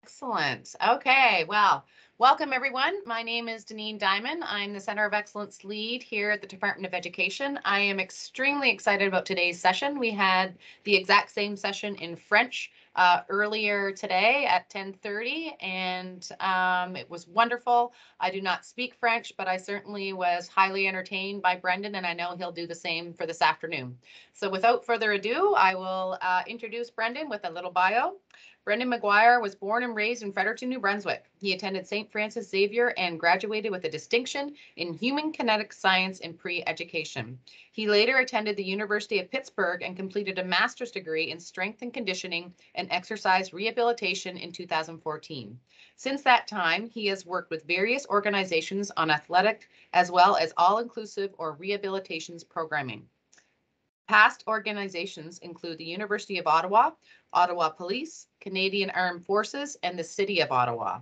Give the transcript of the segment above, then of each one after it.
Excellent. Okay, well, welcome everyone. My name is Deneen Diamond. I'm the Center of Excellence lead here at the Department of Education. I am extremely excited about today's session. We had the exact same session in French earlier today at 10:30, and it was wonderful. I do not speak French, but I certainly was highly entertained by Brendan, and I know he'll do the same for this afternoon. So without further ado, I will introduce Brendan with a little bio. Brendan McGuire was born and raised in Fredericton, New Brunswick. He attended St. Francis Xavier and graduated with a distinction in human kinetic science and pre-education. He later attended the University of Pittsburgh and completed a master's degree in strength and conditioning and exercise rehabilitation in 2014. Since that time, he has worked with various organizations on athletic as well as all-inclusive or rehabilitations programming. Past organizations include the University of Ottawa, Ottawa Police, Canadian Armed Forces, and the City of Ottawa.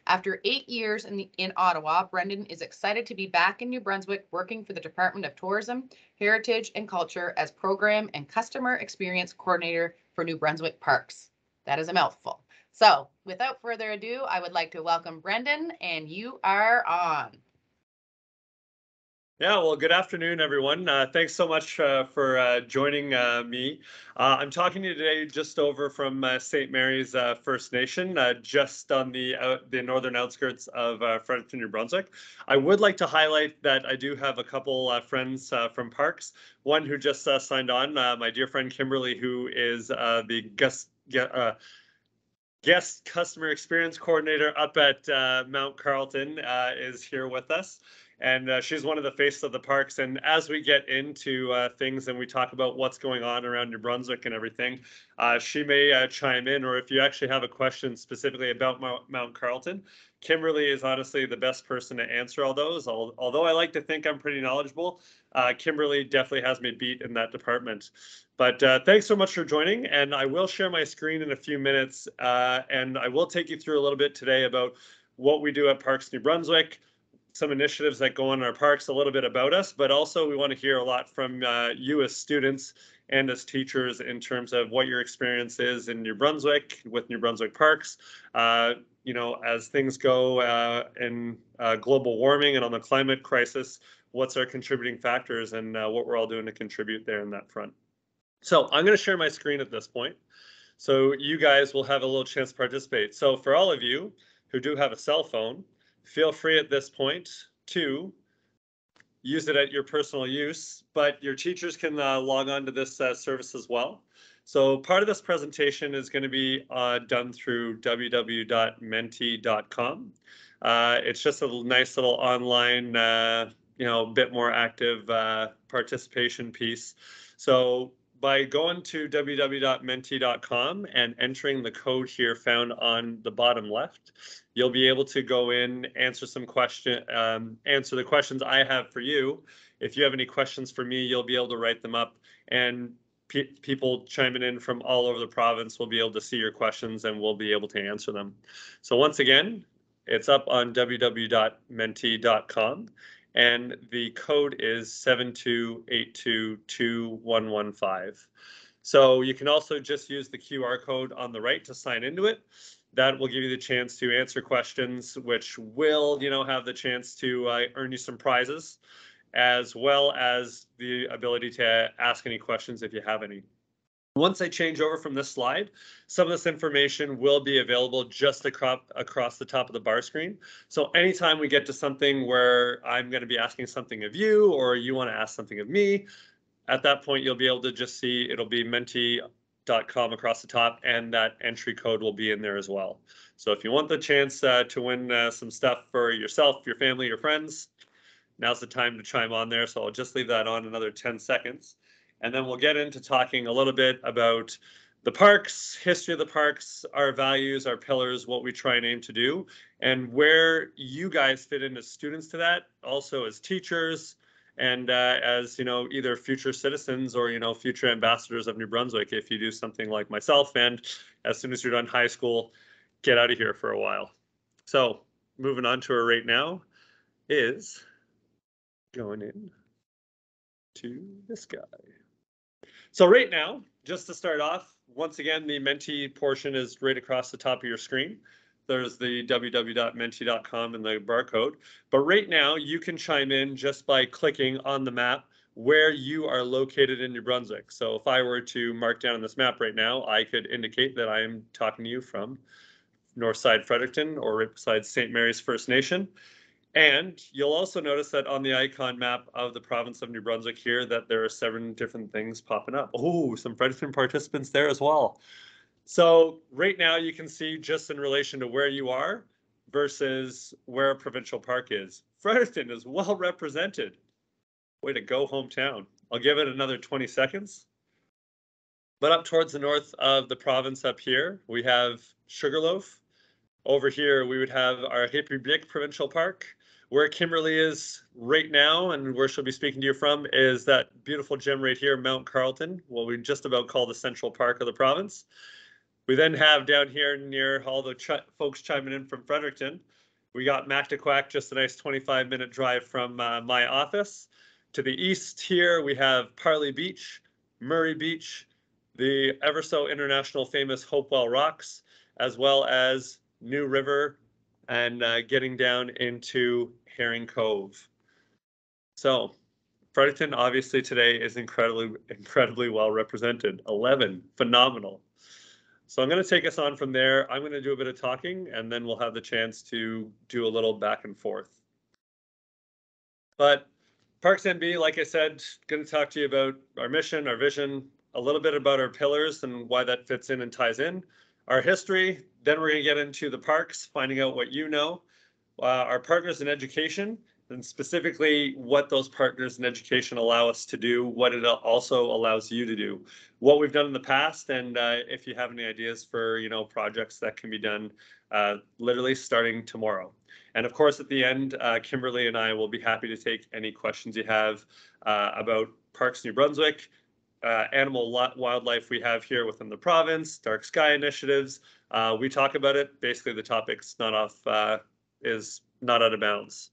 After 8 years in Ottawa, Brendan is excited to be back in New Brunswick working for the Department of Tourism, Heritage and Culture as Program and Customer Experience Coordinator for New Brunswick Parks. That is a mouthful. So without further ado, I would like to welcome Brendan, and you are on. Yeah, well, good afternoon, everyone. Thanks so much for joining me. I'm talking to you today just over from St. Mary's First Nation, just on the northern outskirts of Fredericton, New Brunswick. I would like to highlight that I do have a couple friends from Parks. One who just signed on, my dear friend Kimberly, who is the guest customer experience coordinator up at Mount Carlton, is here with us. And she's one of the faces of the parks. And as we get into things and we talk about what's going on around New Brunswick and everything, she may chime in, or if you actually have a question specifically about Mount Carlton, Kimberly is honestly the best person to answer all those. Although I like to think I'm pretty knowledgeable, Kimberly definitely has me beat in that department. But thanks so much for joining, and I will share my screen in a few minutes, and I will take you through a little bit today about what we do at Parks New Brunswick, some initiatives that go on in our parks, a little bit about us, but also we want to hear a lot from you as students and as teachers in terms of what your experience is in New Brunswick with New Brunswick Parks. You know, as things go in global warming and on the climate crisis, what's our contributing factors and what we're all doing to contribute there in that front. So I'm going to share my screen at this point, so you guys will have a little chance to participate. So for all of you who do have a cell phone, feel free at this point to use it at your personal use, but your teachers can log on to this service as well. So part of this presentation is going to be done through www.menti.com. It's just a nice little online, you know, bit more active participation piece. So by going to www.menti.com and entering the code here found on the bottom left, you'll be able to go in, answer the questions I have for you. If you have any questions for me, you'll be able to write them up, and people chiming in from all over the province will be able to see your questions and we'll be able to answer them. So once again, it's up on www.menti.com. And the code is 728222115. So you can also just use the QR code on the right to sign into it. That will give you the chance to answer questions, which will, you know, have the chance to earn you some prizes, as well as the ability to ask any questions if you have any. Once I change over from this slide, some of this information will be available just across the top of the bar screen. So anytime we get to something where I'm going to be asking something of you, or you want to ask something of me, at that point, you'll be able to just see it'll be menti.com across the top, and that entry code will be in there as well. So if you want the chance to win some stuff for yourself, your family, your friends, now's the time to chime on there. So I'll just leave that on another 10 seconds. And then we'll get into talking a little bit about the parks, history of the parks, our values, our pillars, what we try and aim to do, and where you guys fit in as students to that, also as teachers, and as, you know, either future citizens or, you know, future ambassadors of New Brunswick, if you do something like myself, and as soon as you're done high school, get out of here for a while. So moving on to our right now is going in to this guy. So right now, just to start off, once again, the Menti portion is right across the top of your screen. there's the www.menti.com and the barcode. But right now, you can chime in just by clicking on the map where you are located in New Brunswick. So if I were to mark down on this map right now, I could indicate that I am talking to you from Northside Fredericton or right beside St. Mary's First Nation. And you'll also notice that on the icon map of the province of New Brunswick here, that there are 7 different things popping up. Oh, some Fredericton participants there as well. So right now you can see just in relation to where you are versus where a provincial park is. Fredericton is well represented. Way to go, hometown. I'll give it another 20 seconds. But up towards the north of the province up here, we have Sugarloaf. Over here, we would have our République Provincial Park. Where Kimberly is right now and where she'll be speaking to you from is that beautiful gem right here, Mount Carleton, what we just about call the Central Park of the province. We then have down here near all the folks chiming in from Fredericton, we got Mactaquac, just a nice 25-minute drive from my office. To the east here, we have Parley Beach, Murray Beach, the ever so international famous Hopewell Rocks, as well as New River, and getting down into Herring Cove. So Fredericton obviously today is incredibly well represented. 11, phenomenal. So I'm going to take us on from there. I'm going to do a bit of talking and then we'll have the chance to do a little back and forth. But Parks NB, like I said, going to talk to you about our mission, our vision, a little bit about our pillars and why that fits in and ties in, our history. Then we're going to get into the parks, finding out what you know, our partners in education, and specifically what those partners in education allow us to do, what it also allows you to do, what we've done in the past, and if you have any ideas for projects that can be done literally starting tomorrow. And of course, at the end, Kimberly and I will be happy to take any questions you have about Parks New Brunswick, animal wildlife we have here within the province, dark sky initiatives. We talk about it. Basically, the topic's is not out of bounds.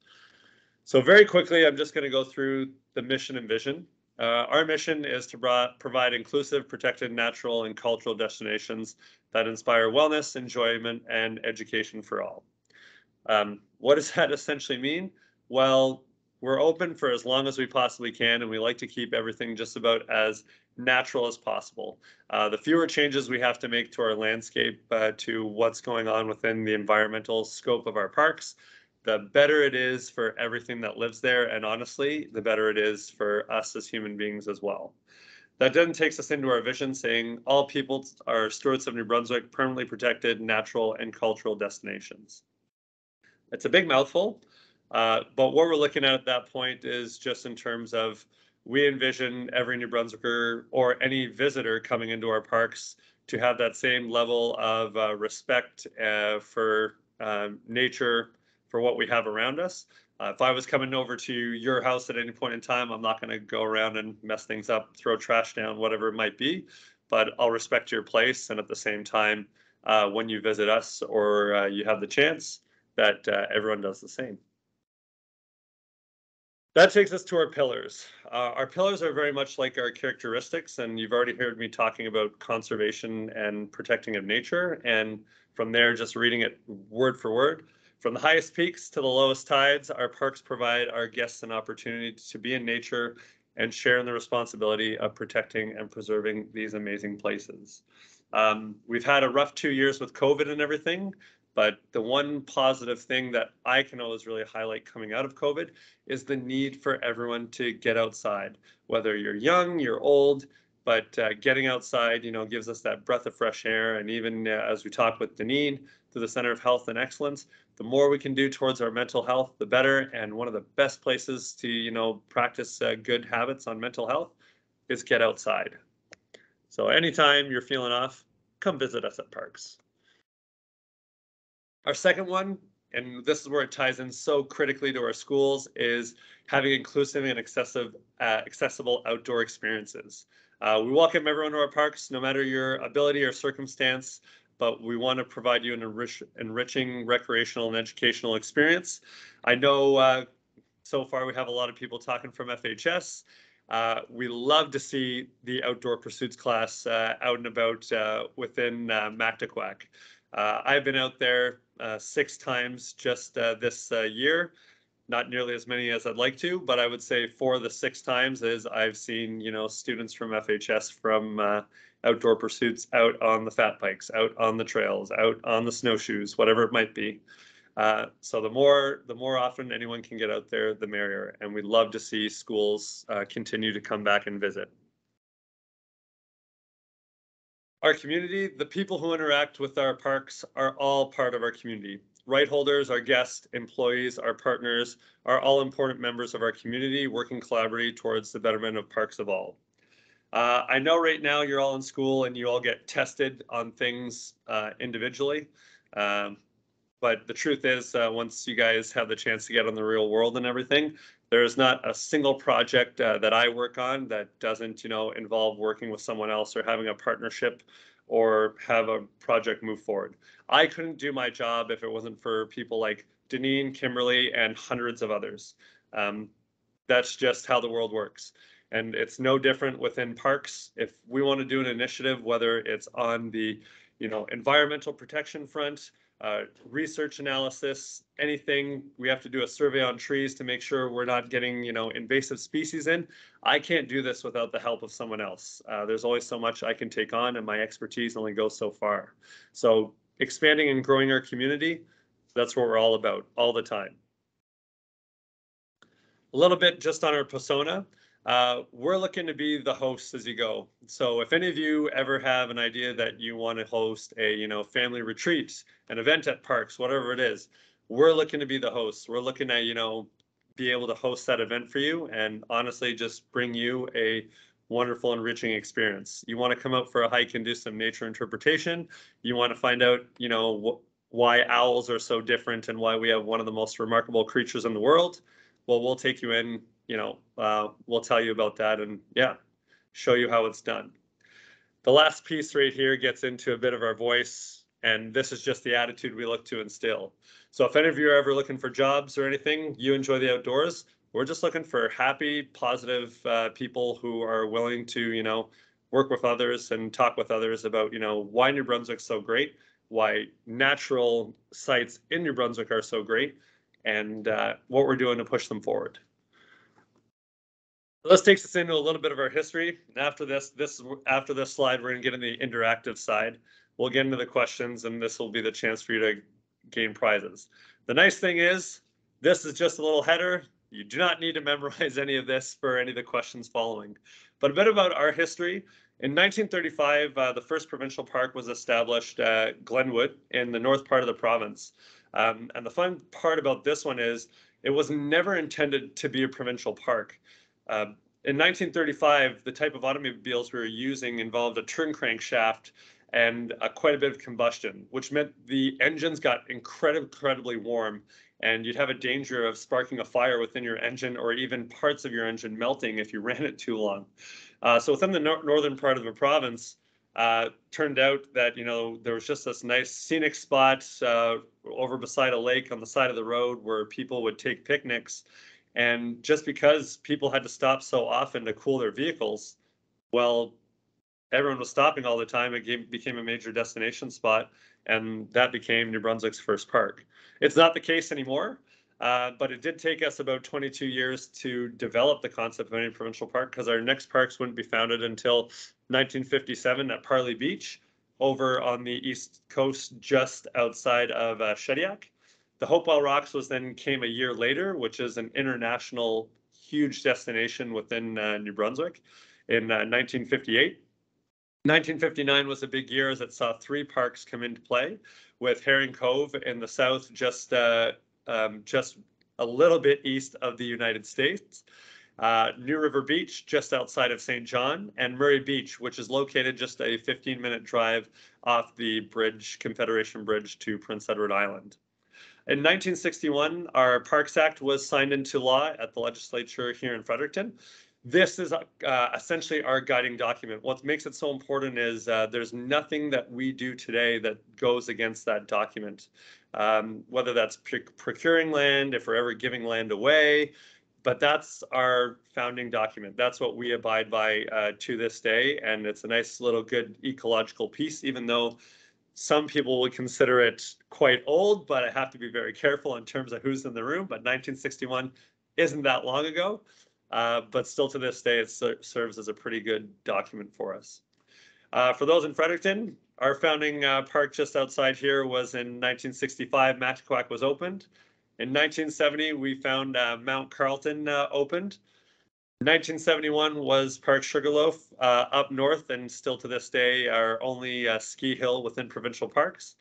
So very quickly, I'm just going to go through the mission and vision. Our mission is to provide inclusive, protected, natural, and cultural destinations that inspire wellness, enjoyment, and education for all. What does that essentially mean? Well, we're open for as long as we possibly can, and we like to keep everything just about as natural as possible. The fewer changes we have to make to our landscape, to what's going on within the environmental scope of our parks, the better it is for everything that lives there, and honestly, the better it is for us as human beings as well. That then takes us into our vision, saying all people are stewards of New Brunswick, permanently protected, natural, and cultural destinations. It's a big mouthful, but what we're looking at that point is just in terms of we envision every New Brunswicker or any visitor coming into our parks to have that same level of respect for nature, for what we have around us. If I was coming over to your house at any point in time, I'm not going to go around and mess things up, throw trash down, whatever it might be, but I'll respect your place. And at the same time, when you visit us or you have the chance, that everyone does the same. That takes us to our pillars. Our pillars are very much like our characteristics, and you've already heard me talking about conservation and protecting of nature. And from there, just reading it word for word. From the highest peaks to the lowest tides, our parks provide our guests an opportunity to be in nature and share in the responsibility of protecting and preserving these amazing places. We've had a rough 2 years with COVID and everything, but the one positive thing that I can always really highlight coming out of COVID is the need for everyone to get outside, whether you're young, you're old, but getting outside, gives us that breath of fresh air. And even as we talk with Deneen through the Center of Health and Excellence, the more we can do towards our mental health, the better. And one of the best places to, practice good habits on mental health is get outside. So anytime you're feeling off, come visit us at parks. Our second one, and this is where it ties in so critically to our schools, is having inclusive and accessible outdoor experiences. We welcome everyone to our parks, no matter your ability or circumstance, but we want to provide you an enriching recreational and educational experience. I know so far we have a lot of people talking from FHS. We love to see the outdoor pursuits class out and about within Mactaquac. I've been out there 6 times just this year. Not nearly as many as I'd like to, but I would say 4 of the 6 times is I've seen, students from FHS from outdoor pursuits out on the fat bikes, out on the trails, out on the snowshoes, whatever it might be. So the more often anyone can get out there, the merrier. And we'd love to see schools continue to come back and visit. Our community, the people who interact with our parks are all part of our community. Right holders, our guests, employees, our partners are all important members of our community working collaboratively towards the betterment of parks of all. I know right now you're all in school and you all get tested on things individually. But the truth is, once you guys have the chance to get on the real world and everything, there is not a single project that I work on that doesn't, involve working with someone else or having a partnership or have a project move forward. I couldn't do my job if it wasn't for people like Deneen, Kimberly, and hundreds of others. That's just how the world works. And it's no different within parks. If we want to do an initiative, whether it's on the, environmental protection front, research analysis, anything. We have to do a survey on trees to make sure we're not getting, invasive species in. I can't do this without the help of someone else. There's always so much I can take on, and my expertise only goes so far. So expanding and growing our community, that's what we're all about all the time. A little bit just on our persona. We're looking to be the hosts as you go. So if any of you ever have an idea that you want to host a, family retreat, an event at parks, whatever it is, we're looking to be the hosts. We're looking to, be able to host that event for you and honestly just bring you a wonderful, enriching experience. You want to come out for a hike and do some nature interpretation. You want to find out, why owls are so different and why we have one of the most remarkable creatures in the world. Well, we'll take you in, we'll tell you about that and show you how it's done. The last piece right here gets into a bit of our voice, and this is just the attitude we look to instill. So if any of you are ever looking for jobs or anything, you enjoy the outdoors, we're just looking for happy, positive people who are willing to, work with others and talk with others about, why New Brunswick's so great, why natural sites in New Brunswick are so great, and what we're doing to push them forward. So this takes us into a little bit of our history. After this slide, we're going to get in the interactive side. We'll get into the questions, and this will be the chance for you to gain prizes. The nice thing is, this is just a little header. You do not need to memorize any of this for any of the questions following. But a bit about our history. In 1935, the first provincial park was established at Glenwood in the north part of the province. And the fun part about this one is it was never intended to be a provincial park. In 1935, the type of automobiles we were using involved a turn crankshaft and quite a bit of combustion, which meant the engines got incredibly warm, and you'd have a danger of sparking a fire within your engine or even parts of your engine melting if you ran it too long. So within the northern part of the province, turned out that, there was just this nice scenic spot over beside a lake on the side of the road where people would take picnics. And just because people had to stop so often to cool their vehicles, well, everyone was stopping all the time. It became a major destination spot, and that became New Brunswick's first park. It's not the case anymore, but it did take us about 22 years to develop the concept of any provincial park, because our next parks wouldn't be founded until 1957 at Parley Beach, over on the east coast, just outside of Shediac. The Hopewell Rocks came a year later, which is an international huge destination within New Brunswick in 1958. 1959 was a big year as it saw 3 parks come into play, with Herring Cove in the south, just a little bit east of the United States, New River Beach just outside of St. John, and Murray Beach, which is located just a 15-minute drive off the bridge, Confederation Bridge, to Prince Edward Island. In 1961, our Parks Act was signed into law at the legislature here in Fredericton. This is essentially our guiding document. What makes it so important is there's nothing that we do today that goes against that document, whether that's procuring land, if we're ever giving land away, but that's our founding document. That's what we abide by to this day, and it's a nice little good ecological piece, even though Some people would consider it quite old, but I have to be very careful in terms of who's in the room. But 1961 isn't that long ago, but still to this day, it serves as a pretty good document for us. For those in Fredericton, our founding park just outside here was in 1965. Matchquack was opened. In 1970, we found Mount Carlton opened. 1971 was Park Sugarloaf up north, and still to this day our only ski hill within provincial parks.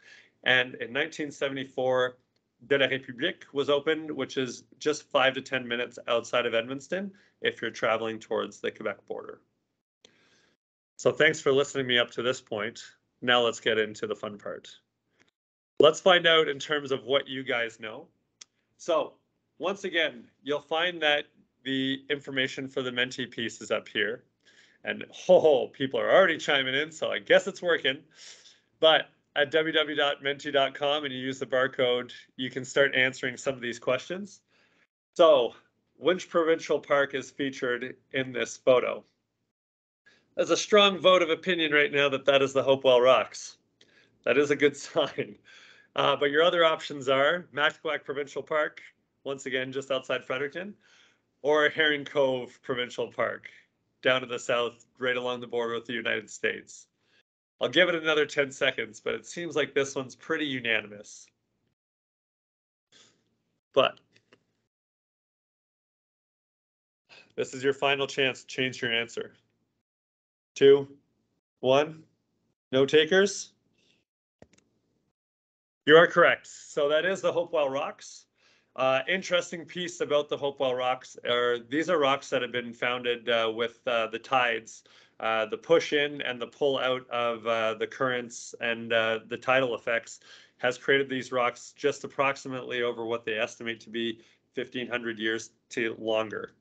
And in 1974, De la République was opened, which is just 5 to 10 minutes outside of Edmundston if you're traveling towards the Quebec border. So thanks for listening me up to this point. Now let's get into the fun part. Let's find out in terms of what you guys know. So once again, you'll find that the information for the Menti piece is up here. And people are already chiming in, so I guess it's working. But at www.menti.com and you use the barcode, you can start answering some of these questions. So which provincial park is featured in this photo? There's a strong vote of opinion right now that that is the Hopewell Rocks. That is a good sign. But your other options are Matchquack Provincial Park, once again, just outside Fredericton, or Herring Cove Provincial Park, down to the south, right along the border with the United States. I'll give it another 10 seconds, but it seems like this one's pretty unanimous. But this is your final chance to change your answer. 2, 1, no takers? You are correct. So that is the Hopewell Rocks. Interesting piece about the Hopewell Rocks are these are rocks that have been founded with the tides, the push in and the pull out of the currents and the tidal effects has created these rocks just approximately over what they estimate to be 1,500 years to longer.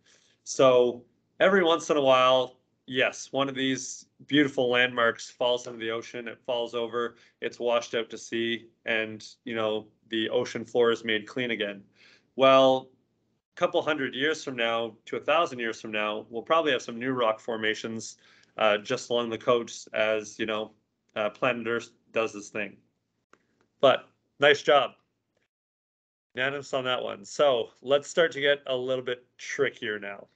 So every once in a while, yes, one of these beautiful landmarks falls into the ocean, it falls over, it's washed out to sea, and the ocean floor is made clean again. Well, a couple hundred years from now to 1,000 years from now, we'll probably have some new rock formations just along the coast as planet Earth does this thing. But nice job. Unanimous on that one. So let's start to get a little bit trickier now.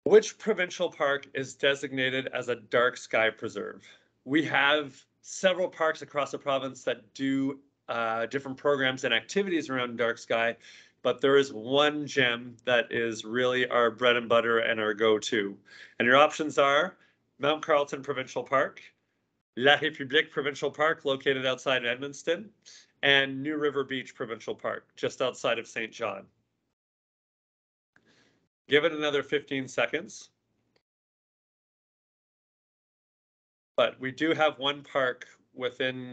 Which provincial park is designated as a dark sky preserve? We have several parks across the province that do different programs and activities around dark sky, but there is one gem that is really our bread and butter and our go-to. And your options are Mount Carlton Provincial Park, La République Provincial Park, located outside Edmundston, and New River Beach Provincial Park, just outside of St. John. Give it another 15 seconds. But we do have one park within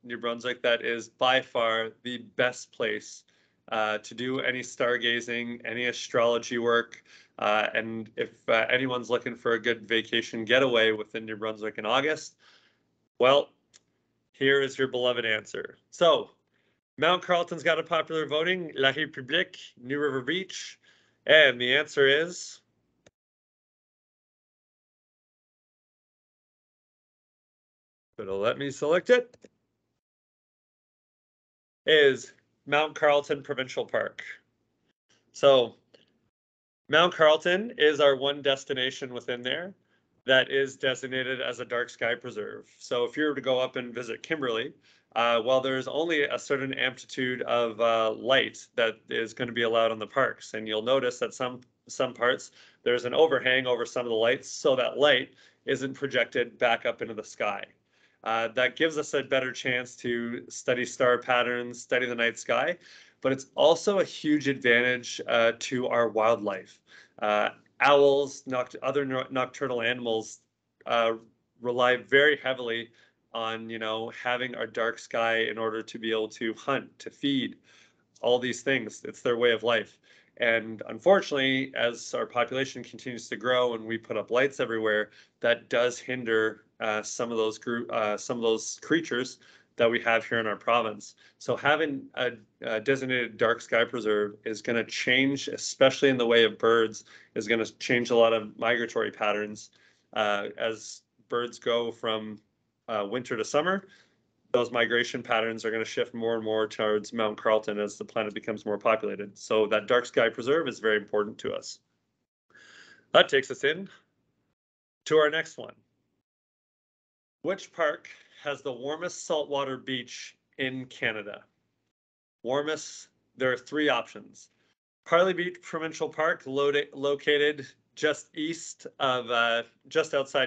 New Brunswick that is by far the best place to do any stargazing, any astrology work. And if anyone's looking for a good vacation getaway within New Brunswick in August, well, here is your beloved answer. So Mount Carlton's got a popular voting, La République, New River Beach, and the answer is it'll let me select it, is Mount Carlton Provincial Park. So Mount Carlton is our one destination within there that is designated as a dark sky preserve. So if you were to go up and visit Kimberley, well, there's only a certain amplitude of light that is going to be allowed on the parks. And you'll notice that some parts, there's an overhang over some of the lights, so that light isn't projected back up into the sky. That gives us a better chance to study star patterns, study the night sky, but it's also a huge advantage to our wildlife. Owls, other nocturnal animals rely very heavily on, having our dark sky in order to be able to hunt, to feed, all these things. It's their way of life. And unfortunately, as our population continues to grow and we put up lights everywhere, that does hinder some of those creatures that we have here in our province. So having a designated dark sky preserve is going to change, especially in the way of birds, is going to change a lot of migratory patterns as birds go from winter to summer, those migration patterns are going to shift more and more towards Mount Carlton as the planet becomes more populated. So that dark sky preserve is very important to us. That takes us in to our next one. Which park has the warmest saltwater beach in Canada? Warmest, there are three options. Parley Beach Provincial Park, located just outside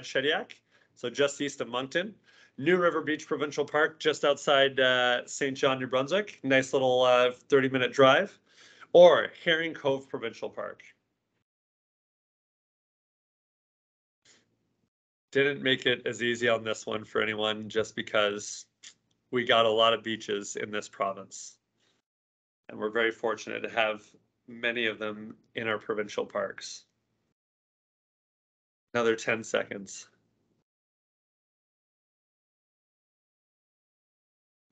Shediac, so just east of Moncton. New River Beach Provincial Park, just outside St. John, New Brunswick. Nice little 30-minute drive. Or Herring Cove Provincial Park. Didn't make it as easy on this one for anyone just because we got a lot of beaches in this province. And we're very fortunate to have many of them in our provincial parks. Another 10 seconds.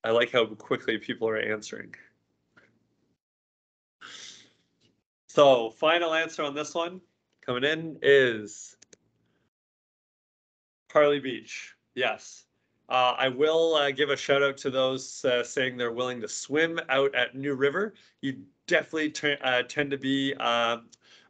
I like how quickly people are answering. So final answer on this one coming in is Parley Beach. Yes. I will give a shout out to those saying they're willing to swim out at New River. You definitely tend to be a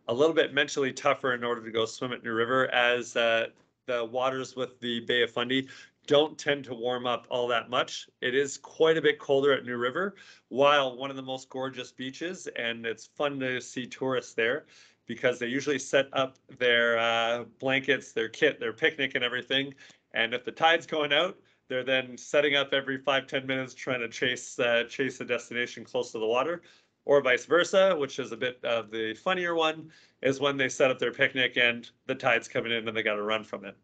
little bit mentally tougher in order to go swim at New River, as the waters with the Bay of Fundy don't tend to warm up all that much. It is quite a bit colder at New River, while one of the most gorgeous beaches, and it's fun to see tourists there because they usually set up their blankets, their kit, their picnic and everything. And if the tide's going out, they're then setting up every 5-10 minutes trying to chase the destination close to the water. Or vice versa, which is a bit of the funnier one, is when they set up their picnic and the tide's coming in and they got to run from it.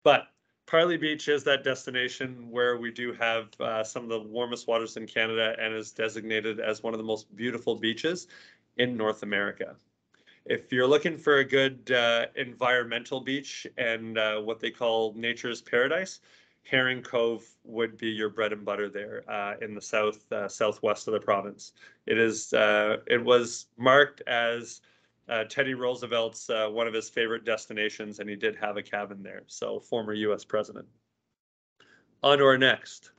But Parley Beach is that destination where we do have some of the warmest waters in Canada and is designated as one of the most beautiful beaches in North America. If you're looking for a good environmental beach and what they call nature's paradise, Herring Cove would be your bread and butter there in the southwest of the province. It was marked as Teddy Roosevelt's one of his favorite destinations, and he did have a cabin there. So former U.S. president. On to our next.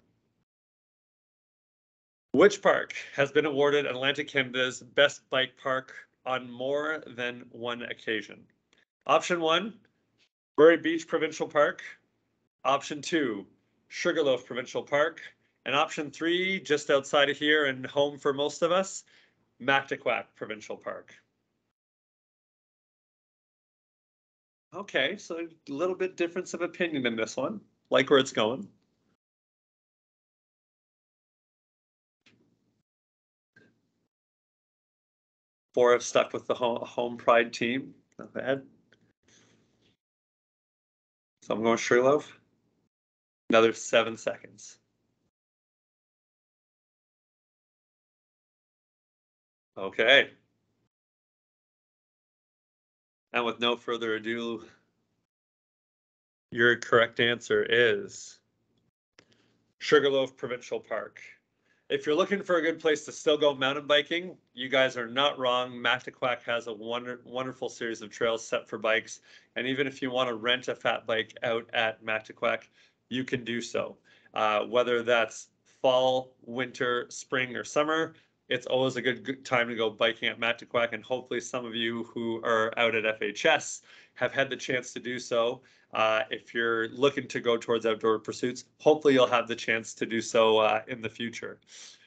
Which park has been awarded Atlantic Canada's best bike park on more than one occasion? Option 1, Murray Beach Provincial Park. Option 2, Sugarloaf Provincial Park. And option 3, just outside of here and home for most of us, Mactaquac Provincial Park. Okay, so a little bit difference of opinion in this one. Like where it's going. Four have stuck with the home pride team. Not bad. So I'm going Sugarloaf. Another 7 seconds. Okay. And with no further ado, your correct answer is Sugarloaf Provincial Park. If you're looking for a good place to still go mountain biking, you guys are not wrong. Mactaquac has a wonderful series of trails set for bikes. And even if you want to rent a fat bike out at Mactaquac, you can do so. Whether that's fall, winter, spring, or summer, it's always a good time to go biking at Mactaquac. And hopefully some of you who are out at FHS have had the chance to do so. If you're looking to go towards outdoor pursuits, hopefully you'll have the chance to do so in the future.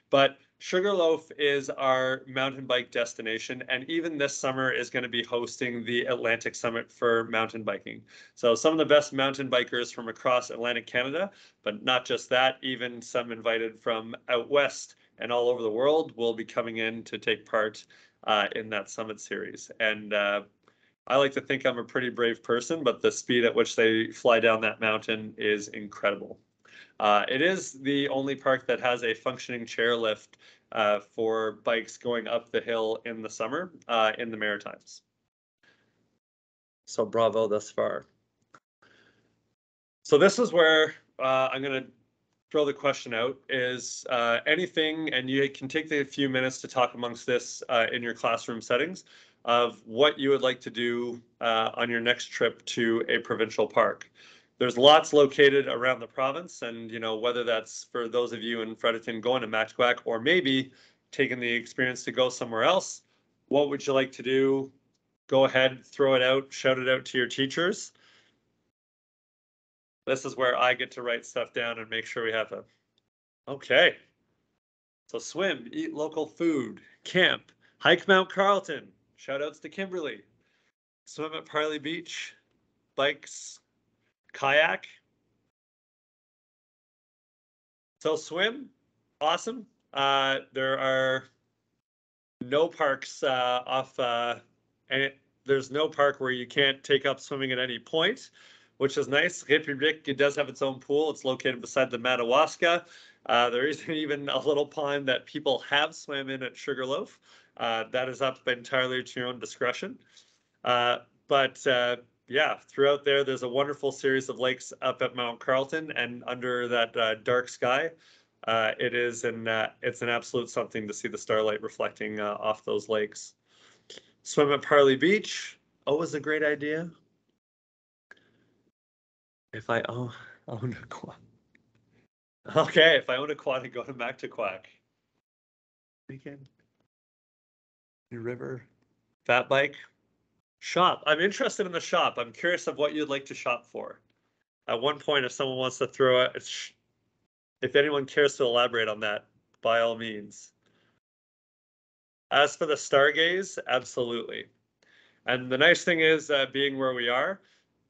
But Sugarloaf is our mountain bike destination, and even this summer is going to be hosting the Atlantic Summit for mountain biking. So some of the best mountain bikers from across Atlantic Canada, but not just that, even some invited from out west and all over the world will be coming in to take part in that summit series. And I like to think I'm a pretty brave person, but the speed at which they fly down that mountain is incredible. It is the only park that has a functioning chairlift for bikes going up the hill in the summer in the Maritimes. So bravo thus far. So this is where I'm going to throw the question out is anything, and you can take a few minutes to talk amongst this in your classroom settings, of what you would like to do on your next trip to a provincial park. There's lots located around the province, and whether that's for those of you in Fredericton going to Mactaquac or maybe taking the experience to go somewhere else, what would you like to do? Go ahead, throw it out, shout it out to your teachers. This is where I get to write stuff down and make sure we have a. Okay. So swim, eat local food, camp, hike Mount Carlton. Shout outs to Kimberly. Swim at Parley Beach, bikes, kayak. So swim, awesome. There are no parks and there's no park where you can't take up swimming at any point, which is nice. République, it does have its own pool. It's located beside the Madawaska. There isn't even a little pond that people have swam in at Sugarloaf. That is up entirely to your own discretion. But yeah, throughout there's a wonderful series of lakes up at Mount Carlton, and under that dark sky, it's an absolute something to see the starlight reflecting off those lakes. Swim at Parley Beach, always a great idea. If I own a quad. Okay, if I own a quad and go to Mactaquac. Weekend. New River. Fat bike. Shop. I'm interested in the shop. I'm curious of what you'd like to shop for. At one point, if someone wants to throw it, if anyone cares to elaborate on that, by all means. As for the Stargaze, absolutely. And the nice thing is, being where we are,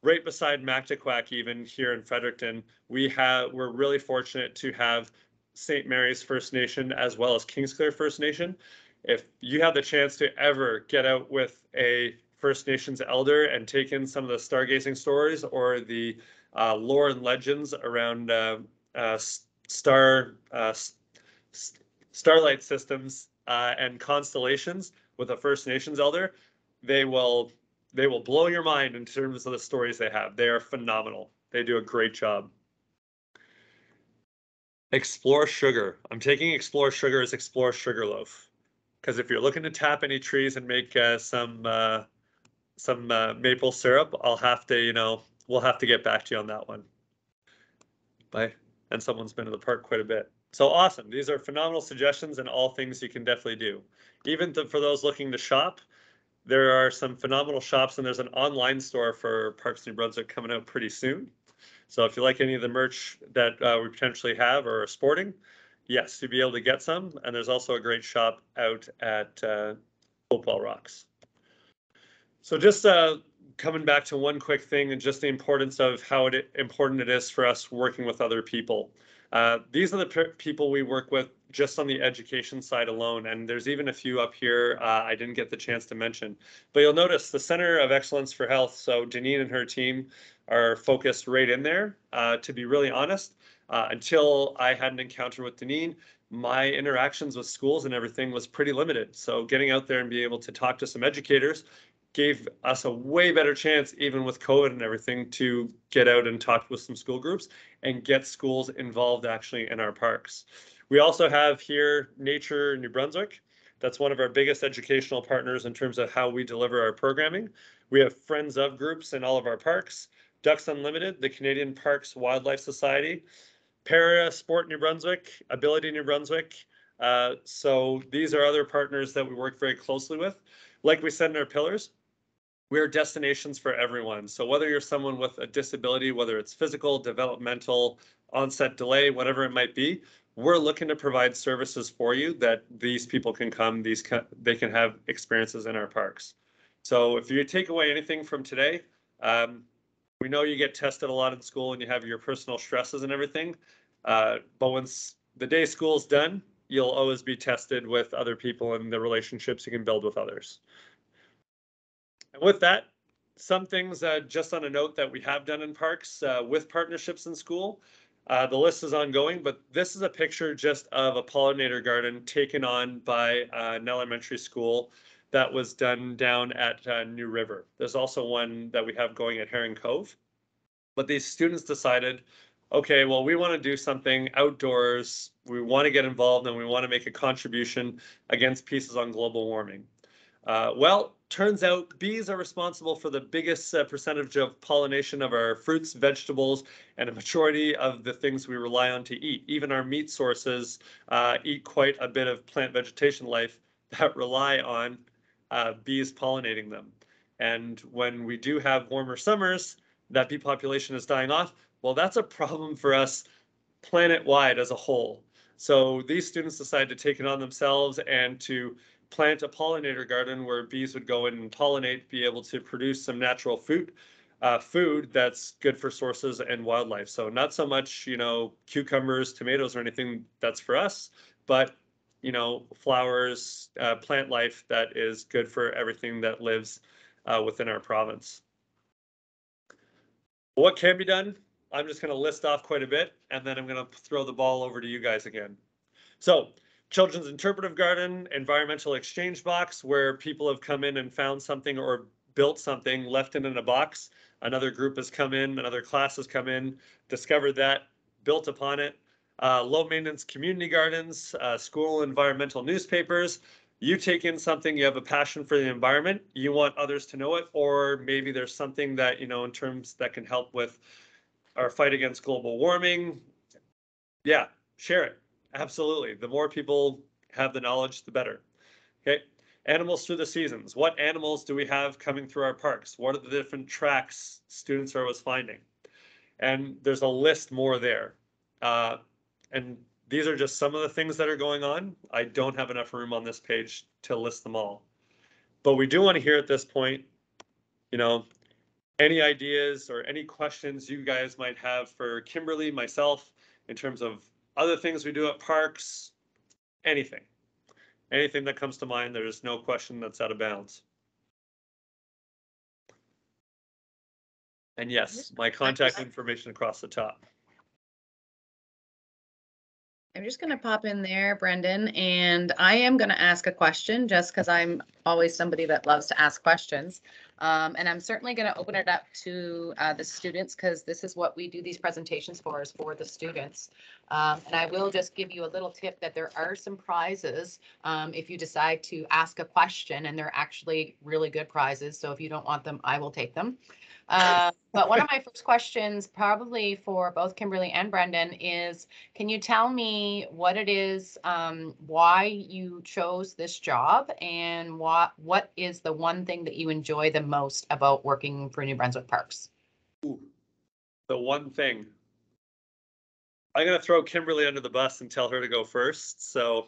right beside Mactaquac, even here in Fredericton, we're really fortunate to have St. Mary's First Nation as well as Kingsclear First Nation. If you have the chance to ever get out with a First Nations elder and take in some of the stargazing stories or the lore and legends around starlight systems and constellations with a First Nations elder, they will blow your mind in terms of the stories they have. They are phenomenal. They do a great job. Explore Sugar. I'm taking Explore Sugar as Explore Sugarloaf, because if you're looking to tap any trees and make some maple syrup, we'll have to get back to you on that one. Bye. And someone's been to the park quite a bit. So awesome. These are phenomenal suggestions and all things you can definitely do. Even for those looking to shop, there are some phenomenal shops, and there's an online store for Parks New Brunswick coming out pretty soon. So if you like any of the merch that we potentially have or are sporting, yes, you'll be able to get some. And there's also a great shop out at Hopewell Rocks. So just coming back to one quick thing, and just the importance of how important it is for us working with other people. These are the people we work with just on the education side alone, and there's even a few up here I didn't get the chance to mention. But you'll notice the Center of Excellence for Health, so Janine and her team are focused right in there. To be really honest, until I had an encounter with Janine, my interactions with schools and everything was pretty limited. So getting out there and being able to talk to some educators gave us a way better chance, even with COVID and everything, to get out and talk with some school groups and get schools involved actually in our parks. We also have here Nature New Brunswick. That's one of our biggest educational partners in terms of how we deliver our programming. We have Friends of groups in all of our parks, Ducks Unlimited, the Canadian Parks Wildlife Society, Para Sport New Brunswick, Ability New Brunswick. So these are other partners that we work very closely with. Like we said in our pillars, we're destinations for everyone. So whether you're someone with a disability, whether it's physical, developmental, onset delay, whatever it might be, we're looking to provide services for you that these people can come, they can have experiences in our parks. So if you take away anything from today, we know you get tested a lot in school and you have your personal stresses and everything, but once the day school's done, you'll always be tested with other people and the relationships you can build with others. And with that, some things just on a note that we have done in parks with partnerships in school. The list is ongoing, but this is a picture just of a pollinator garden taken on by an elementary school that was done down at New River. There's also one that we have going at Herring Cove. But these students decided, okay, well, we want to do something outdoors. We want to get involved and we want to make a contribution against pieces on global warming. Well, turns out bees are responsible for the biggest percentage of pollination of our fruits, vegetables, and a majority of the things we rely on to eat. Even our meat sources eat quite a bit of plant vegetation life that rely on bees pollinating them. And when we do have warmer summers, that bee population is dying off. Well, that's a problem for us planet-wide as a whole. So these students decided to take it on themselves and to plant a pollinator garden where bees would go in and pollinate, be able to produce some natural food that's good for sources and wildlife. So not so much, cucumbers, tomatoes, or anything that's for us, but flowers, plant life that is good for everything that lives within our province. What can be done? I'm just going to list off quite a bit, and then I'm going to throw the ball over to you guys again. So, Children's Interpretive Garden, Environmental Exchange Box, where people have come in and found something or built something, left it in a box. Another group has come in, another class has come in, discovered that, built upon it. Low maintenance community gardens, school environmental newspapers. You take in something, you have a passion for the environment, you want others to know it, or maybe there's something that, in terms that can help with our fight against global warming. Yeah, share it. Absolutely. The more people have the knowledge, the better. Okay. Animals through the seasons. What animals do we have coming through our parks? What are the different tracks students are always finding? And there's a list more there. And these are just some of the things that are going on. I don't have enough room on this page to list them all. But we do want to hear at this point, any ideas or any questions you guys might have for Kimberly, myself, in terms of other things we do at parks, anything that comes to mind. There's no question that's out of bounds. And yes, my contact information across the top. I'm just going to pop in there, Brendan, and I am going to ask a question just because I'm always somebody that loves to ask questions. And I'm certainly going to open it up to the students because this is what we do these presentations for, is for the students. And I will just give you a little tip that there are some prizes if you decide to ask a question, and they're actually really good prizes. So if you don't want them, I will take them. But one of my first questions, probably for both Kimberly and Brendan, is can you tell me what it is, why you chose this job, and what is the one thing that you enjoy the most about working for New Brunswick Parks? Ooh, the one thing. I'm going to throw Kimberly under the bus and tell her to go first. So,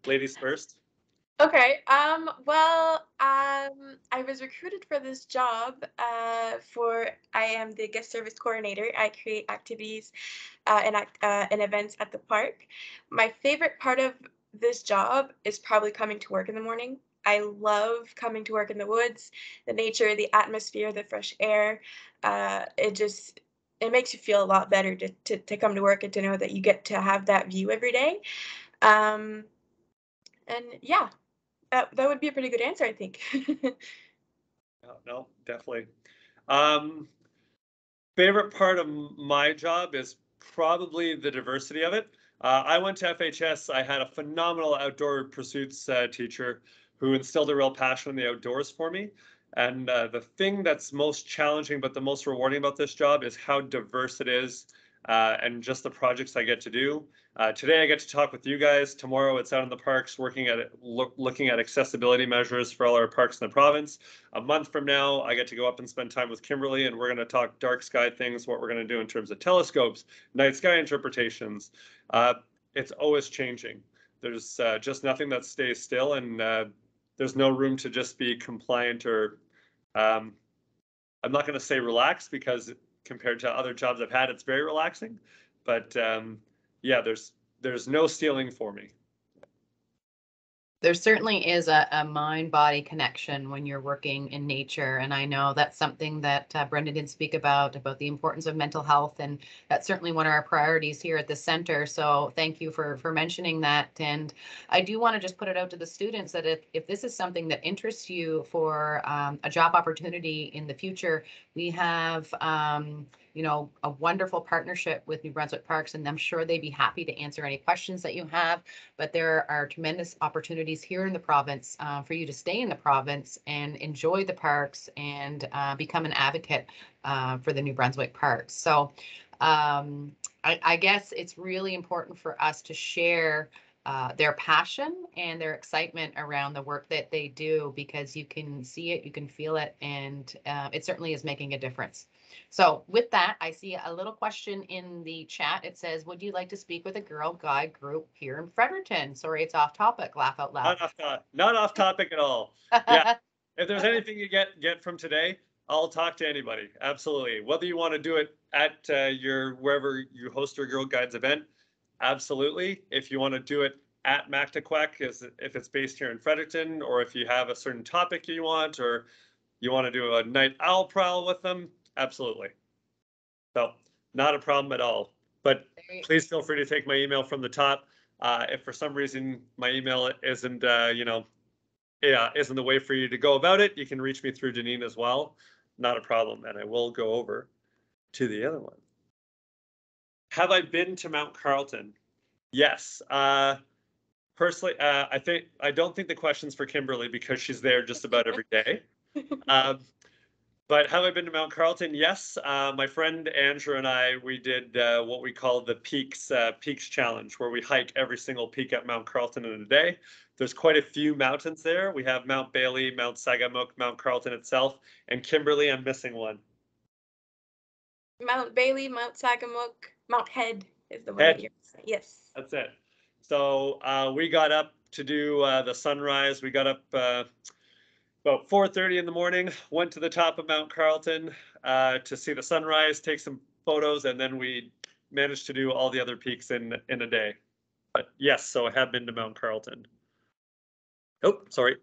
ladies first. Okay. I was recruited for this job. I am the guest service coordinator. I create activities and events at the park. My favorite part of this job is probably coming to work in the morning. I love coming to work in the woods, the nature, the atmosphere, the fresh air. It makes you feel a lot better to come to work and to know that you get to have that view every day. And yeah. That would be a pretty good answer, I think. No, definitely. Favorite part of my job is probably the diversity of it. I went to FHS. I had a phenomenal outdoor pursuits teacher who instilled a real passion in the outdoors for me. And the thing that's most challenging but the most rewarding about this job is how diverse it is and just the projects I get to do. Today I get to talk with you guys. Tomorrow it's out in the parks looking at accessibility measures for all our parks in the province. A month from now I get to go up and spend time with Kimberly, and we're going to talk dark sky things, what we're going to do in terms of telescopes, night sky interpretations. It's always changing. There's just nothing that stays still, and there's no room to just be compliant or I'm not going to say relaxed, because compared to other jobs I've had, it's very relaxing. But yeah, there's no stealing for me. There certainly is a mind-body connection when you're working in nature. And I know that's something that Brendan did speak about the importance of mental health. And that's certainly one of our priorities here at the center. So thank you for mentioning that. And I do want to just put it out to the students that if this is something that interests you for a job opportunity in the future, we have you know, a wonderful partnership with New Brunswick Parks, and I'm sure they'd be happy to answer any questions that you have. But there are tremendous opportunities here in the province for you to stay in the province and enjoy the parks and become an advocate for the New Brunswick Parks. So I guess it's really important for us to share their passion and their excitement around the work that they do, because you can see it, you can feel it, and it certainly is making a difference. So with that, I see a little question in the chat. It says, would you like to speak with a Girl Guide group here in Fredericton? Sorry, it's off topic. Laugh out loud. Not off topic at all. Yeah. If there's anything you get from today, I'll talk to anybody. Absolutely. Whether you want to do it at your wherever you host your Girl Guides event, absolutely. If you want to do it at Mactaquac, if it's based here in Fredericton, or if you have a certain topic you want, or you want to do a night owl prowl with them, absolutely. So not a problem at all. But please feel free to take my email from the top. If for some reason my email isn't, isn't the way for you to go about it, you can reach me through Janine as well. Not a problem. And I will go over to the other one. Have I been to Mount Carlton? Yes. Personally, I don't think the question's for Kimberly, because she's there just about every day. But have I been to Mount Carlton? Yes. My friend Andrew and I, we did what we call the Peaks Challenge, where we hike every single peak at Mount Carlton in a day. There's quite a few mountains there. We have Mount Bailey, Mount Sagamook, Mount Carlton itself, and Kimberly, I'm missing one. Mount Bailey, Mount Sagamook, Mount Head is the one Head. that you're saying. Yes. That's it. So we got up to do the sunrise. We got up about 4:30 in the morning, went to the top of Mount Carlton to see the sunrise, take some photos, and then we managed to do all the other peaks in a day. But yes, so I have been to Mount Carlton. Oh, sorry.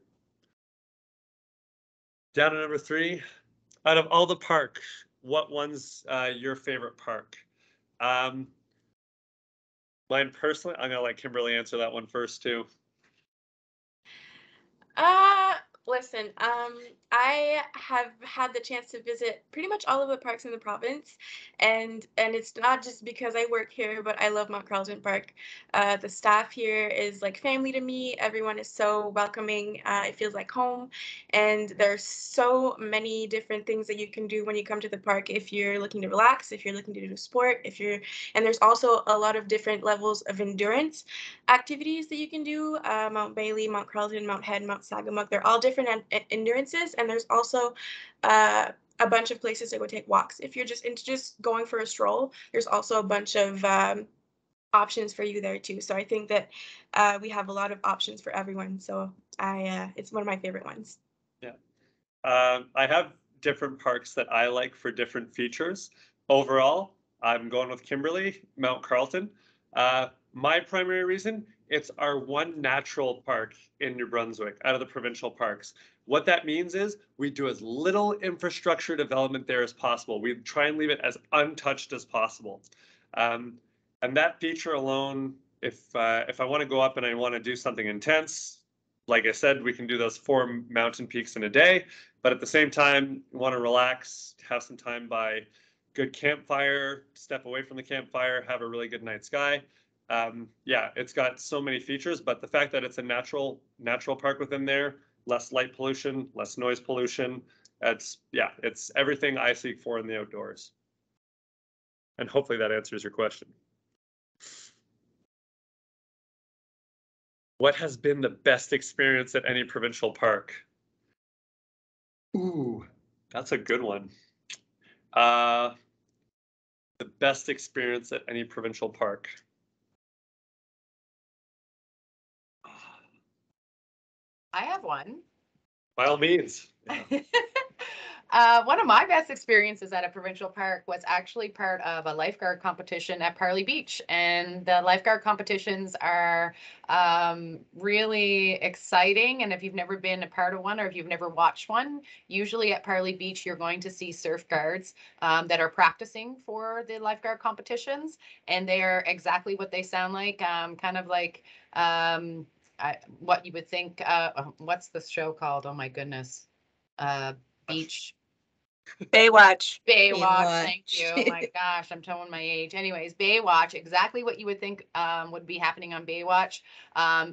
Down to number 3. Out of all the parks, what one's your favorite park? Mine personally, I'm gonna let Kimberly answer that one first too. Listen, I have had the chance to visit pretty much all of the parks in the province, and it's not just because I work here, but I love Mount Carlton Park. The staff here is like family to me. Everyone is so welcoming. It feels like home, and there's so many different things that you can do when you come to the park. If you're looking to relax, if you're looking to do sport, and there's also a lot of different levels of endurance activities that you can do. Mount Bailey, Mount Carlton, Mount Head, Mount Sagamook, they're all different endurances, and there's also a bunch of places to go take walks. If you're just into just going for a stroll, there's also a bunch of options for you there too. So I think that we have a lot of options for everyone. So it's one of my favorite ones. Yeah. I have different parks that I like for different features. Overall, I'm going with Kimberly, Mount Carlton. My primary reason, it's our one natural park in New Brunswick out of the provincial parks. What that means is we do as little infrastructure development there as possible. We try and leave it as untouched as possible. And that feature alone, if I want to go up and I want to do something intense, like I said, we can do those 4 mountain peaks in a day. But at the same time, you want to relax, have some time by good campfire, step away from the campfire, have a really good night sky. Yeah, it's got so many features, but the fact that it's a natural park within there, less light pollution, less noise pollution, it's everything I seek for in the outdoors. And hopefully that answers your question. What has been the best experience at any provincial park? Ooh, that's a good one. The best experience at any provincial park. I have one. By all means. One of my best experiences at a provincial park was actually part of a lifeguard competition at Parley Beach. And the lifeguard competitions are really exciting. And if you've never been a part of one, or if you've never watched one, usually at Parley Beach, you're going to see surf guards that are practicing for the lifeguard competitions. And they are exactly what they sound like, kind of like what you would think, what's the show called? Oh my goodness. Beach. Baywatch. Baywatch, thank you. Baywatch. Oh my gosh, I'm telling my age. Anyways, Baywatch, exactly what you would think would be happening on Baywatch.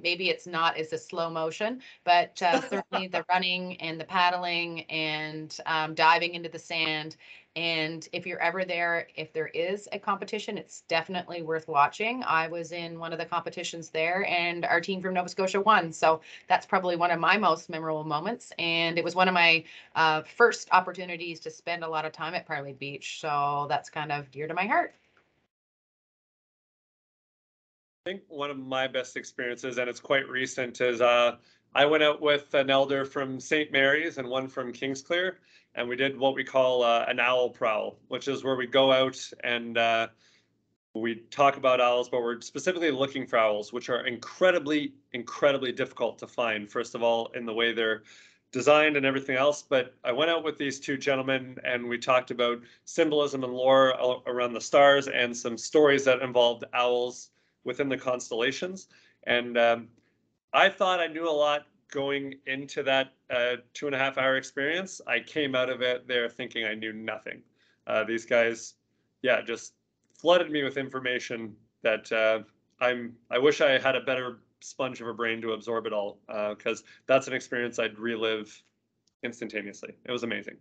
Maybe it's not as a slow motion, but certainly the running and the paddling and diving into the sand. And if you're ever there, if there is a competition, it's definitely worth watching. I was in one of the competitions there and our team from Nova Scotia won. So that's probably one of my most memorable moments. And it was one of my first opportunities to spend a lot of time at Parley Beach. So that's kind of dear to my heart. I think one of my best experiences, and it's quite recent, is I went out with an elder from St. Mary's and one from Kingsclear, and we did what we call an owl prowl, which is where we go out and we talk about owls, but we're specifically looking for owls, which are incredibly, incredibly difficult to find, first of all, in the way they're designed and everything else. But I went out with these two gentlemen and we talked about symbolism and lore around the stars and some stories that involved owls within the constellations. And I thought I knew a lot going into that 2.5 hour experience. I came out of it there thinking I knew nothing. These guys, yeah, just flooded me with information that I wish I had a better sponge of a brain to absorb it all, because that's an experience I'd relive instantaneously. It was amazing.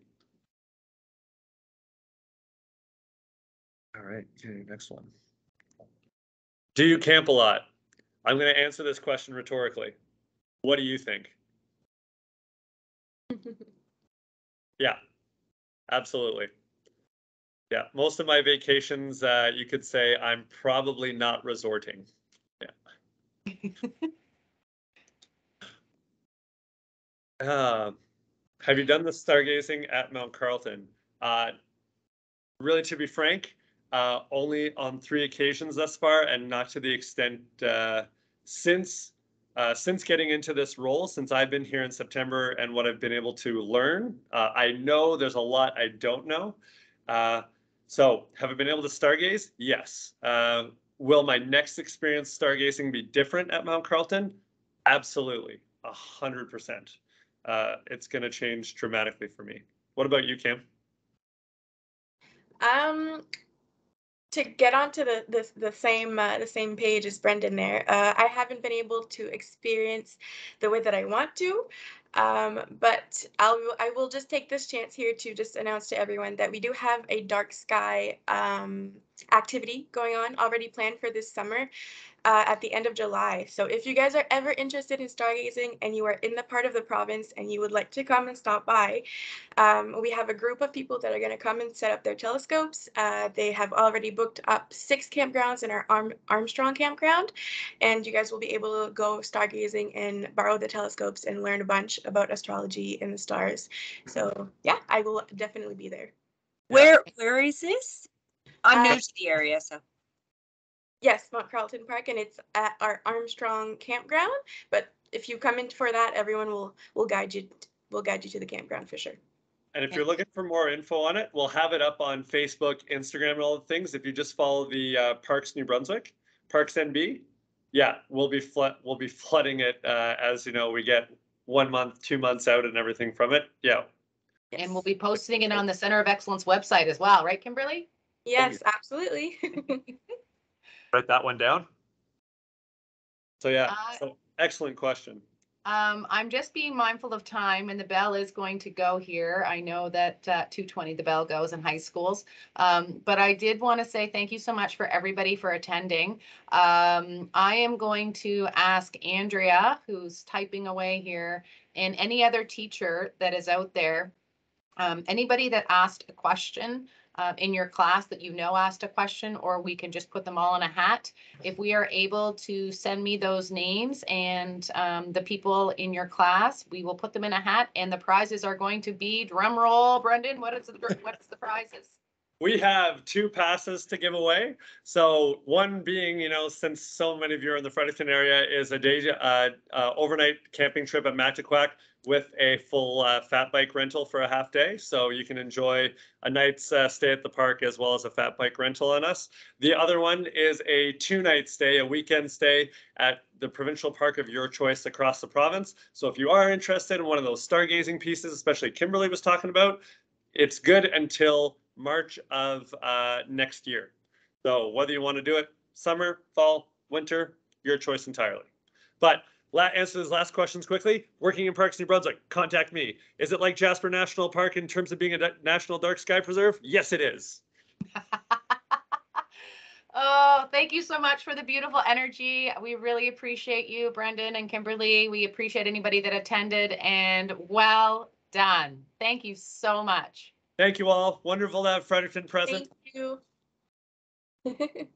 All right, okay, next one. Do you camp a lot? I'm going to answer this question rhetorically. What do you think? Yeah, absolutely. Yeah, most of my vacations, you could say I'm probably not resorting. Yeah. Have you done the stargazing at Mount Carlton? Really, to be frank, only on 3 occasions thus far, and not to the extent since getting into this role, since I've been here in September and what I've been able to learn. I know there's a lot I don't know. So have I been able to stargaze? Yes. Will my next experience stargazing be different at Mount Carlton? Absolutely, 100%. It's going to change dramatically for me. What about you, Cam? To get onto the same page as Brendan there, I haven't been able to experience the way that I want to, but I will just take this chance here to just announce to everyone that we do have a dark sky activity going on already planned for this summer. At the end of July. So if you guys are ever interested in stargazing and you are in the part of the province and you would like to come and stop by, we have a group of people that are going to come and set up their telescopes. They have already booked up 6 campgrounds in our Armstrong campground, and you guys will be able to go stargazing and borrow the telescopes and learn a bunch about astrology and the stars. So yeah, I will definitely be there. Where is this? I'm new to the area, so. Yes, Mount Carlton Park, and it's at our Armstrong campground. But if you come in for that, everyone will guide you. Will guide you to the campground for sure. And if you're looking for more info on it, we'll have it up on Facebook, Instagram, and all the things. If you just follow the Parks New Brunswick, Parks NB, yeah, we'll be flooding it as you know we get 1 month, 2 months out, and everything from it. Yeah. And we'll be posting it on the Center of Excellence website as well, right, Kimberly? Yes, absolutely. Write that one down. So yeah, so excellent question. I'm just being mindful of time, and the bell is going to go here. I know that 2:20 the bell goes in high schools, but I did want to say thank you so much for everybody for attending. I am going to ask Andrea, who's typing away here, and any other teacher that is out there, anybody that asked a question in your class that you know asked a question, or we can just put them all in a hat. If we are able to send me those names and the people in your class, we will put them in a hat, and the prizes are going to be, drum roll, Brendan, what's the prizes? We have 2 passes to give away. So one being, you know, since so many of you are in the Fredericton area, is a day overnight camping trip at Matiquac with a full fat bike rental for a half day. So you can enjoy a night's stay at the park as well as a fat bike rental on us. The other one is a 2-night stay, a weekend stay at the provincial park of your choice across the province. So if you are interested in one of those stargazing pieces, especially Kimberly was talking about, it's good until March of next year. So whether you want to do it summer, fall, winter, your choice entirely. But answer those last questions quickly. Working in Parks New Brunswick, contact me. Is it like Jasper National Park in terms of being a National Dark Sky Preserve? Yes, it is. Oh, thank you so much for the beautiful energy. We really appreciate you, Brendan and Kimberly. We appreciate anybody that attended, and well done. Thank you so much. Thank you all. Wonderful to have Fredericton present. Thank you.